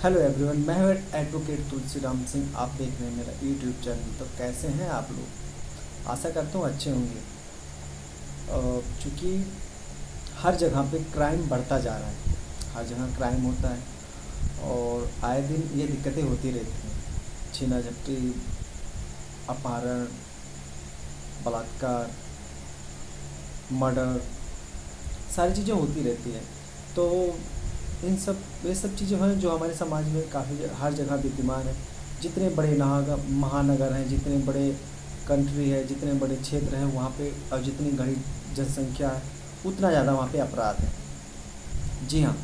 Hello everyone, मैं हूँ advocate Tulsiram Singh. आप देख रहे हैं मेरा यूट्यूब चैनल। तो कैसे हैं आप लोग? आशा करता हूँ अच्छे होंगे। चूँकि हर जगह पे क्राइम बढ़ता जा रहा है, हर जगह क्राइम होता है और आए दिन ये दिक्कतें होती रहती हैं। छीना झपटी, अपहरण, बलात्कार, मर्डर, सारी चीज़ें होती रहती हैं। तो ये सब चीज़ें हैं जो हमारे समाज में काफ़ी हर जगह विद्यमान है। जितने बड़े महानगर हैं, जितने बड़े कंट्री है, जितने बड़े क्षेत्र हैं, वहाँ पे और जितनी घनी जनसंख्या है, उतना ज़्यादा वहाँ पे अपराध है। जी हाँ।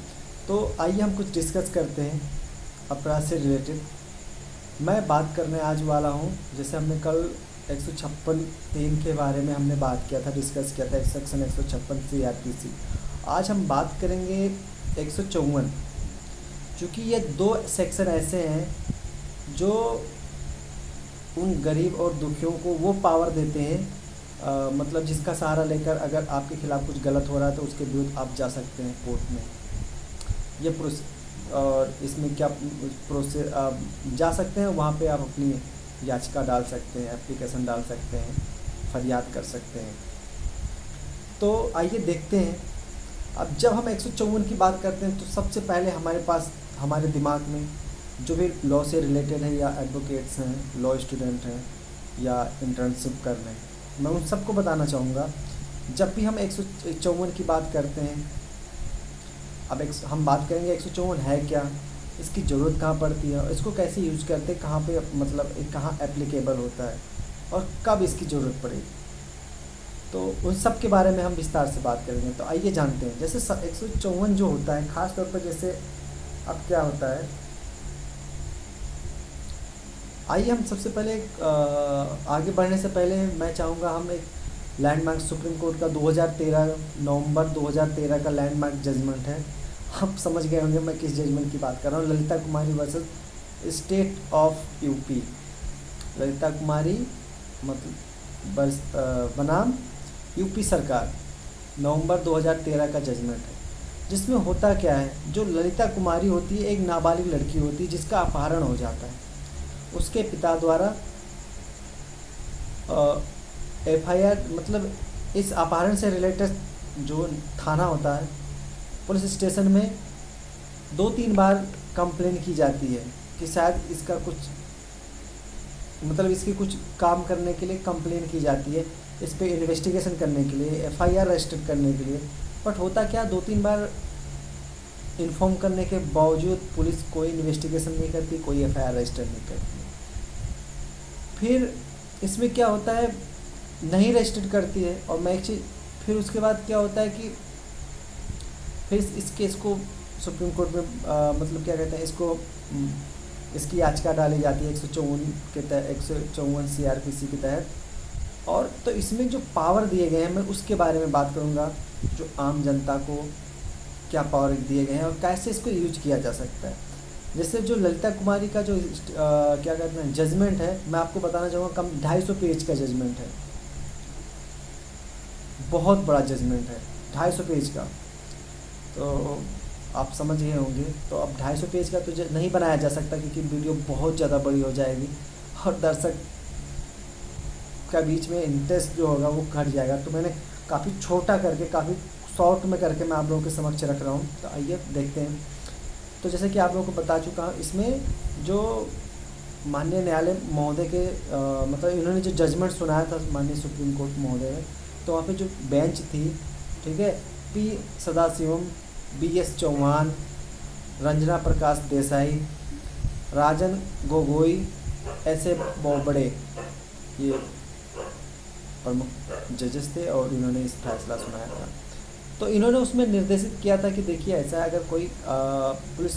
तो आइए हम कुछ डिस्कस करते हैं अपराध से रिलेटेड। मैं बात करने आज वाला हूँ, जैसे हमने कल 156(3) के बारे में हमने बात किया था, डिस्कस किया था, सेक्शन 156 CRPC। आज हम बात करेंगे 154। चूँकि ये दो सेक्शन ऐसे हैं जो उन गरीब और दुखियों को वो पावर देते हैं, मतलब जिसका सहारा लेकर अगर आपके खिलाफ़ कुछ गलत हो रहा है तो उसके विरुद्ध आप जा सकते हैं कोर्ट में। ये प्रोस और इसमें क्या प्रोसेस, आप जा सकते हैं वहाँ पे, आप अपनी याचिका डाल सकते हैं, एप्लीकेशन डाल सकते हैं, फरियाद कर सकते हैं। तो आइए देखते हैं। अब जब हम 154 की बात करते हैं तो सबसे पहले हमारे पास, हमारे दिमाग में जो भी लॉ से रिलेटेड है, या एडवोकेट्स हैं, लॉ स्टूडेंट हैं, या इंटर्नशिप कर रहे हैं, मैं उन सबको बताना चाहूँगा, जब भी हम 154 की बात करते हैं, अब हम बात करेंगे 154 है क्या, इसकी ज़रूरत कहाँ पड़ती है, और इसको कैसे यूज़ करते हैं, कहाँ पे मतलब कहाँ एप्लीकेबल होता है और कब इसकी ज़रूरत पड़ेगी। तो उन सब के बारे में हम विस्तार से बात करेंगे। तो आइए जानते हैं। जैसे 154 जो होता है, ख़ास तौर पर जैसे अब क्या होता है, आइए हम सबसे पहले आगे बढ़ने से पहले मैं चाहूँगा हम एक लैंडमार्क, सुप्रीम कोर्ट का 2013 नवंबर 2013 का लैंडमार्क जजमेंट है। आप समझ गए होंगे मैं किस जजमेंट की बात कर रहा हूँ। Lalita Kumari versus state of UP. Lalita Kumari मतलब बनाम यूपी सरकार, नवंबर 2013 का जजमेंट है। जिसमें होता क्या है, जो ललिता कुमारी होती है एक नाबालिग लड़की होती है जिसका अपहरण हो जाता है। उसके पिता द्वारा FIR, मतलब इस अपहरण से रिलेटेड जो थाना होता है, पुलिस स्टेशन में 2-3 बार कंप्लेन की जाती है कि शायद इसका कुछ, मतलब इसके कुछ काम करने के लिए कंप्लेन की जाती है, इस पे इन्वेस्टिगेशन करने के लिए, FIR रजिस्टर करने के लिए। बट होता क्या, 2-3 बार इन्फॉर्म करने के बावजूद पुलिस कोई इन्वेस्टिगेशन नहीं करती, कोई FIR रजिस्टर नहीं करती। फिर इसमें क्या होता है, नहीं रजिस्टर करती है। और मैं एक चीज़, फिर उसके बाद क्या होता है कि फिर इस केस को सुप्रीम कोर्ट में मतलब क्या कहते हैं, इसकी याचिका डाली जाती है 154 के तहत, 154 CRPC के तहत। और तो इसमें जो पावर दिए गए हैं, मैं उसके बारे में बात करूँगा, जो आम जनता को क्या पावर दिए गए हैं और कैसे इसको यूज किया जा सकता है। जैसे जो ललिता कुमारी का जो क्या कहते हैं जजमेंट है, मैं आपको बताना चाहूँगा, कम 250 पेज का जजमेंट है। बहुत बड़ा जजमेंट है, 250 पेज का। तो आप समझ गए होंगे। तो अब 250 पेज का तो नहीं बनाया जा सकता, क्योंकि वीडियो बहुत ज़्यादा बड़ी हो जाएगी और दर्शक का बीच में इंटरेस्ट जो होगा वो घट जाएगा। तो मैंने काफ़ी छोटा करके, काफ़ी शॉर्ट में करके मैं आप लोगों के समक्ष रख रहा हूँ। तो आइए देखते हैं। तो जैसे कि आप लोगों को बता चुका हूँ, इसमें जो माननीय न्यायालय महोदय के मतलब इन्होंने जो जजमेंट सुनाया था माननीय सुप्रीम कोर्ट महोदय ने, तो वहाँ पे जो बेंच थी, ठीक है, P सदाशिवम, BS चौहान, रंजना प्रकाश देसाई, राजन गोगोई, ऐसे बोबड़े, ये प्रमुख जजेस थे और इन्होंने इस फैसला सुनाया था। तो इन्होंने उसमें निर्देशित किया था कि देखिए, ऐसा है, अगर कोई पुलिस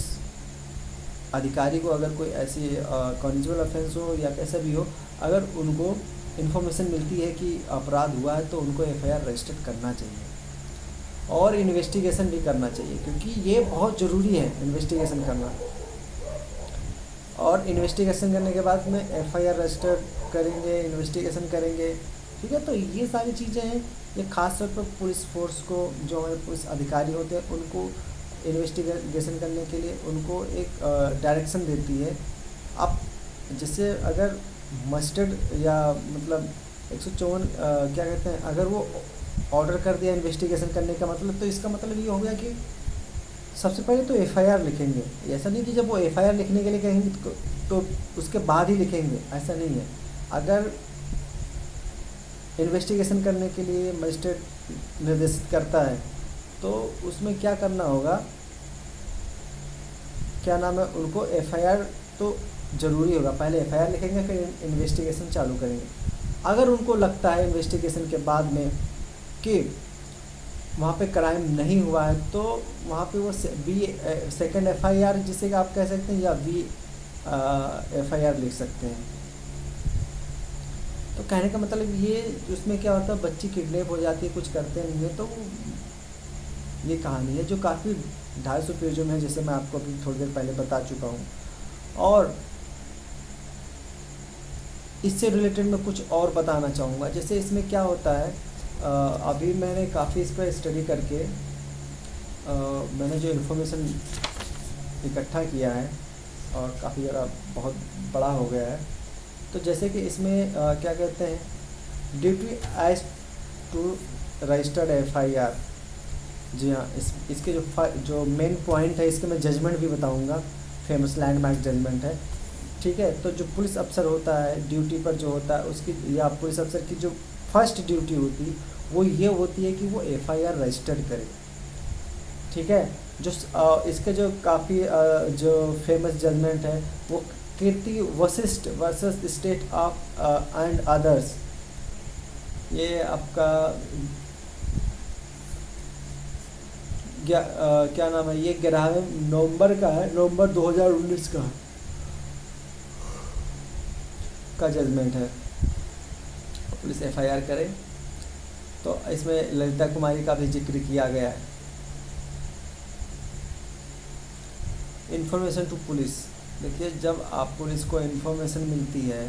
अधिकारी को अगर कोई ऐसी कॉन्जुगल ऑफेंस हो या कैसा भी हो, अगर उनको इन्फॉर्मेशन मिलती है कि अपराध हुआ है, तो उनको FIR रजिस्टर करना चाहिए और इन्वेस्टिगेशन भी करना चाहिए, क्योंकि ये बहुत ज़रूरी है इन्वेस्टिगेशन करना। और इन्वेस्टिगेशन करने के बाद में FIR रजिस्टर करेंगे, इन्वेस्टिगेशन करेंगे, ठीक है। तो ये सारी चीज़ें हैं, ये खास तौर पर पुलिस फोर्स को, जो हमारे पुलिस अधिकारी होते हैं, उनको इन्वेस्टिगेशन करने के लिए उनको एक डायरेक्शन देती है। आप जैसे अगर मस्टर्ड या मतलब 154 क्या कहते हैं, अगर वो ऑर्डर कर दिया इन्वेस्टिगेशन करने का मतलब, तो इसका मतलब ये हो गया कि सबसे पहले तो एफआईआर लिखेंगे। ऐसा नहीं कि जब वो एफआईआर लिखने के लिए कहेंगे तो उसके बाद ही लिखेंगे, ऐसा नहीं है। अगर इन्वेस्टिगेशन करने के लिए मजिस्ट्रेट निर्देशित करता है तो उसमें क्या करना होगा, क्या नाम है, उनको एफआईआर तो ज़रूरी होगा। पहले एफआईआर लिखेंगे, फिर इन्वेस्टिगेशन चालू करेंगे। अगर उनको लगता है इन्वेस्टिगेशन के बाद में कि वहाँ पे क्राइम नहीं हुआ है, तो वहाँ पे वो सेकेंड एफआईआर जिसे आप कह सकते हैं, या वी एफआईआर लिख सकते हैं। तो कहने का मतलब ये, उसमें क्या होता है, बच्ची किडनैप हो जाती है, कुछ करते नहीं है। तो ये कहानी है जो काफ़ी 250 पेजों में है, जैसे मैं आपको अभी थोड़ी देर पहले बता चुका हूँ। और इससे रिलेटेड मैं कुछ और बताना चाहूँगा। जैसे इसमें क्या होता है, अभी मैंने काफ़ी इस पर स्टडी करके मैंने जो इन्फॉर्मेशन इकट्ठा किया है, और काफ़ी ज़्यादा बहुत बड़ा हो गया है। तो जैसे कि इसमें क्या कहते हैं, duty as to registered FIR. जी हाँ, इसके जो मेन पॉइंट है, इसके मैं जजमेंट भी बताऊंगा, फेमस लैंडमार्क जजमेंट है। ठीक है, तो जो पुलिस अफसर होता है ड्यूटी पर जो होता है उसकी, या पुलिस अफसर की जो फर्स्ट ड्यूटी होती वो ये होती है कि वो एफआईआर रजिस्टर्ड करे। ठीक है, जो इसके जो काफ़ी जो फेमस जजमेंट है वो Kirti Vashisht versus state of and others, ये आपका क्या नाम है, ये 11वें नवंबर का है, नवंबर 2019 का जजमेंट है। पुलिस एफआईआर करे, तो इसमें ललिता कुमारी का भी जिक्र किया गया है। इन्फॉर्मेशन टू पुलिस, देखिए जब आप पुलिस को इन्फॉर्मेशन मिलती है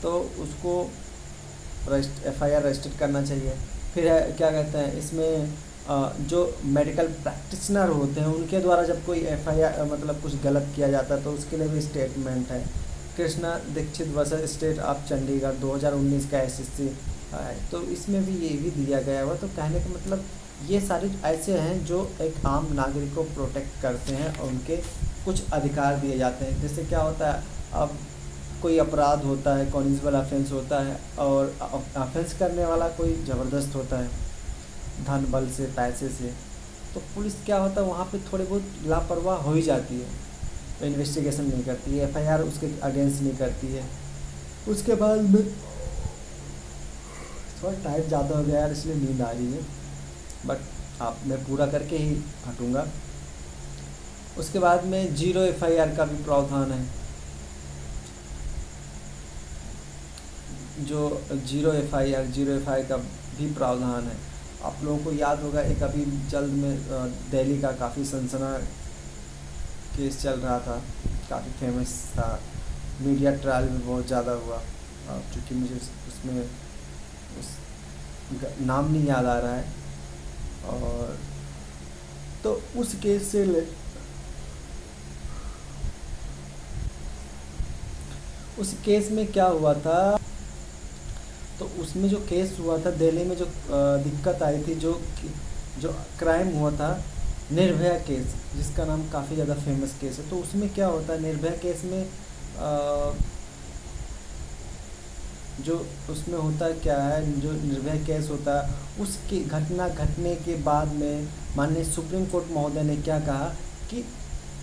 तो उसको एफआईआर रजिस्टर करना चाहिए। फिर क्या कहते हैं, इसमें जो मेडिकल प्रैक्टिशनर होते हैं उनके द्वारा जब कोई एफआईआर मतलब कुछ गलत किया जाता है तो उसके लिए भी स्टेटमेंट है। Krishna Dikshit versus state of Chandigarh 2019 का एसएससी है, तो इसमें भी ये भी दिया गया हुआ। तो कहने का मतलब ये सारे ऐसे हैं जो एक आम नागरिक को प्रोटेक्ट करते हैं और उनके कुछ अधिकार दिए जाते हैं। जैसे क्या होता है, अब कोई अपराध होता है, कॉन्जुगल ऑफेंस होता है, और ऑफेंस करने वाला कोई ज़बरदस्त होता है धन बल से, पैसे से, तो पुलिस क्या होता है वहाँ पे थोड़ी बहुत लापरवाह हो ही जाती है, तो इन्वेस्टिगेशन नहीं करती है, एफआईआर उसके अगेंस्ट नहीं करती है। उसके बाद में थोड़ा टाइम ज़्यादा हो गया यार, इसलिए नींद आ रही है, बट आप मैं पूरा करके ही हटूँगा। उसके बाद में 0 एफआईआर का भी प्रावधान है। जो 0 एफआईआर का भी प्रावधान है। आप लोगों को याद होगा, एक अभी जल्द में दिल्ली का काफ़ी सनसना केस चल रहा था, काफ़ी फेमस था, मीडिया ट्रायल भी बहुत ज़्यादा हुआ, क्योंकि मुझे उसमें उस नाम नहीं याद आ रहा है। और तो उस केस से उस केस में क्या हुआ था, तो उसमें जो केस हुआ था दिल्ली में, जो दिक्कत आई थी, जो क्राइम हुआ था निर्भया केस, जिसका नाम काफ़ी ज़्यादा फेमस केस है। तो उसमें क्या होता है, निर्भया केस में जो उसमें होता क्या है, जो निर्भया केस होता है उसकी घटना घटने के बाद में माननीय सुप्रीम कोर्ट महोदय ने क्या कहा कि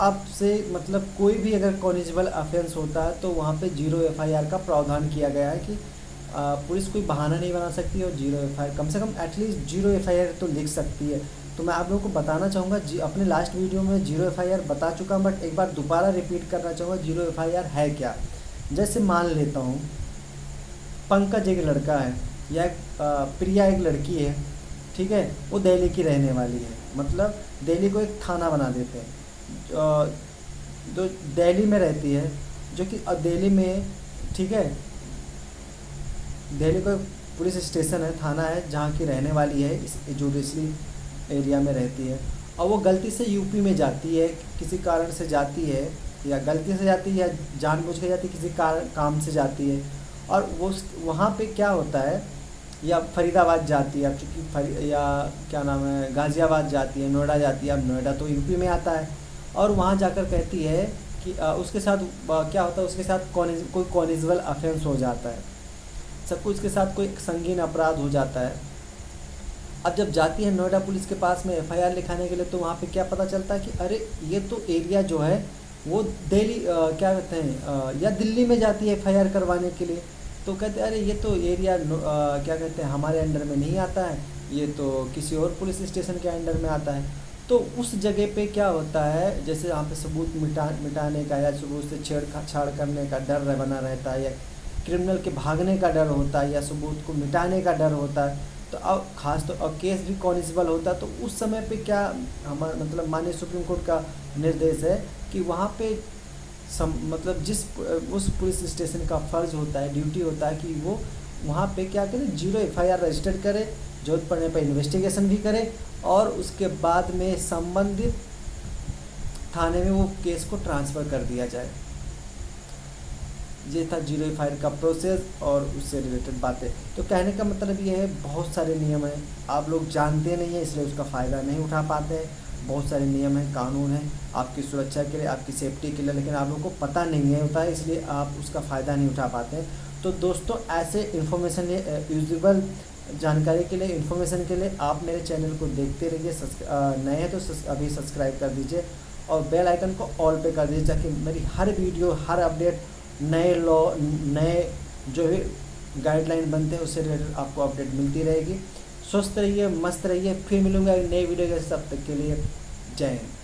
अब से मतलब कोई भी अगर कॉन्जुगल ऑफेंस होता है तो वहाँ पे 0 एफआईआर का प्रावधान किया गया है कि पुलिस कोई बहाना नहीं बना सकती और 0 एफआईआर, कम से कम एटलीस्ट 0 एफआईआर तो लिख सकती है। तो मैं आप लोगों को बताना चाहूँगा, अपने लास्ट वीडियो में 0 एफआईआर बता चुका हूँ, बट एक बार दोबारा रिपीट करना चाहूँगा 0 एफआईआर है क्या। जैसे मान लेता हूँ पंकज एक लड़का है, या प्रिया एक लड़की है, ठीक है, वो दिल्ली की रहने वाली है, मतलब दिल्ली को एक थाना बना देते हैं, जो दिल्ली में रहती है, जो कि दिल्ली में, ठीक है, दिल्ली को पुलिस स्टेशन है, थाना है, जहाँ की रहने वाली है, इस जुडिशरी एरिया में रहती है। और वो गलती से यूपी में जाती है, किसी कारण से जाती है, या गलती से जाती है या जानबूझ के जाती है, किसी काम से जाती है, और वो वहाँ पे क्या होता है, या फरीदाबाद जाती है, अब चूँकि या क्या नाम है, गाज़ियाबाद जाती है, नोएडा जाती है, अब नोएडा तो यूपी में आता है, और वहाँ जाकर कहती है कि उसके साथ क्या होता है, उसके साथ कोई कॉनिजबल ऑफेंस हो जाता है, सब कुछ के साथ कोई संगीन अपराध हो जाता है। अब जब जाती है नोएडा पुलिस के पास में एफआईआर लिखाने के लिए, तो वहाँ पे क्या पता चलता है कि अरे ये तो एरिया जो है वो दिल्ली क्या कहते हैं या दिल्ली में जाती है एफआईआर करवाने के लिए। तो कहते हैं अरे ये तो एरिया क्या कहते हैं हमारे अंडर में नहीं आता है, ये तो किसी और पुलिस स्टेशन के अंडर में आता है। तो उस जगह पे क्या होता है, जैसे यहाँ पे सबूत मिटाने का या सबूत से छेड़छाड़ करने का डर बना रहता है, या क्रिमिनल के भागने का डर होता है, या सबूत को मिटाने का डर होता है, तो अब खास तो और केस भी कॉनिजेबल होता है। तो उस समय पे क्या हमारा मतलब माननीय सुप्रीम कोर्ट का निर्देश है कि वहाँ पे मतलब उस पुलिस स्टेशन का फ़र्ज़ होता है, ड्यूटी होता है कि वो वहाँ पे क्या करे, 0 एफआईआर रजिस्टर करे, जरूरत पड़ने पर इन्वेस्टिगेशन भी करे, और उसके बाद में संबंधित थाने में वो केस को ट्रांसफ़र कर दिया जाए। ये था 0 एफआईआर का प्रोसेस और उससे रिलेटेड बातें। तो कहने का मतलब ये है, बहुत सारे नियम हैं, आप लोग जानते नहीं हैं इसलिए उसका फ़ायदा नहीं उठा पाते हैं। बहुत सारे नियम हैं, कानून हैं आपकी सुरक्षा के लिए, आपकी सेफ्टी के लिए, लेकिन आप लोगों को पता नहीं है होता है, इसलिए आप उसका फ़ायदा नहीं उठा पाते हैं। तो दोस्तों, ऐसे इन्फॉर्मेशन यूजेबल जानकारी के लिए, इन्फॉर्मेशन के लिए आप मेरे चैनल को देखते रहिए। नए हैं तो अभी सब्सक्राइब कर दीजिए और बेल आइकन को ऑल पे कर दीजिए, ताकि मेरी हर वीडियो, हर अपडेट, नए लॉ, नए जो भी गाइडलाइन बनते हैं उससे रिलेटेड आपको अपडेट मिलती रहेगी। स्वस्थ रहिए, मस्त रहिए। फिर मिलूंगा एक नई वीडियो के साथ, तब तक के लिए जय हिंद।